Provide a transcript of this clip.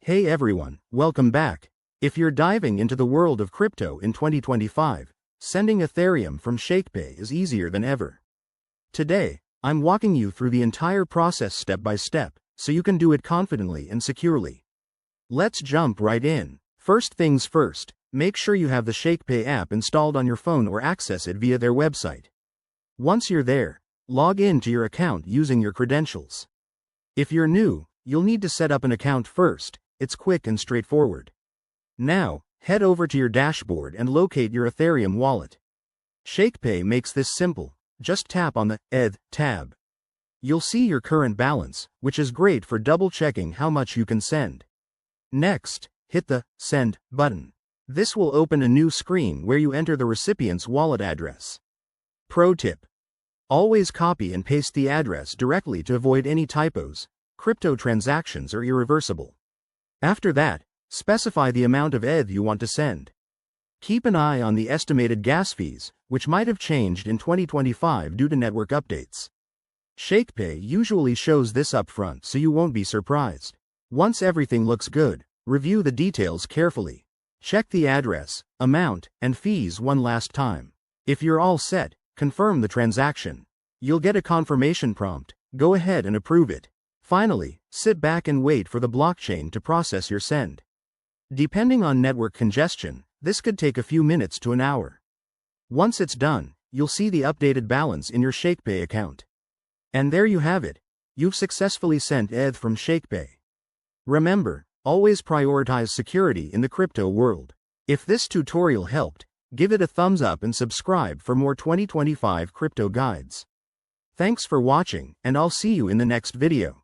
Hey everyone, welcome back. If you're diving into the world of crypto in 2025, sending Ethereum from Shakepay is easier than ever. Today, I'm walking you through the entire process step by step, so you can do it confidently and securely. Let's jump right in. First things first, make sure you have the Shakepay app installed on your phone or access it via their website. Once you're there, log in to your account using your credentials. If you're new, you'll need to set up an account first. It's quick and straightforward. Now, head over to your dashboard and locate your Ethereum wallet. Shakepay makes this simple. Just tap on the ETH tab. You'll see your current balance, which is great for double-checking how much you can send. Next, hit the Send button. This will open a new screen where you enter the recipient's wallet address. Pro tip: always copy and paste the address directly to avoid any typos. Crypto transactions are irreversible. After that, specify the amount of ETH you want to send. Keep an eye on the estimated gas fees, which might have changed in 2025 due to network updates. Shakepay usually shows this upfront so you won't be surprised. Once everything looks good, review the details carefully. Check the address, amount, and fees one last time. If you're all set, confirm the transaction. You'll get a confirmation prompt. Go ahead and approve it. Finally, sit back and wait for the blockchain to process your send. Depending on network congestion, this could take a few minutes to an hour. Once it's done, you'll see the updated balance in your Shakepay account. And there you have it. You've successfully sent ETH from Shakepay. Remember, always prioritize security in the crypto world. If this tutorial helped, give it a thumbs up and subscribe for more 2025 crypto guides. Thanks for watching, and I'll see you in the next video.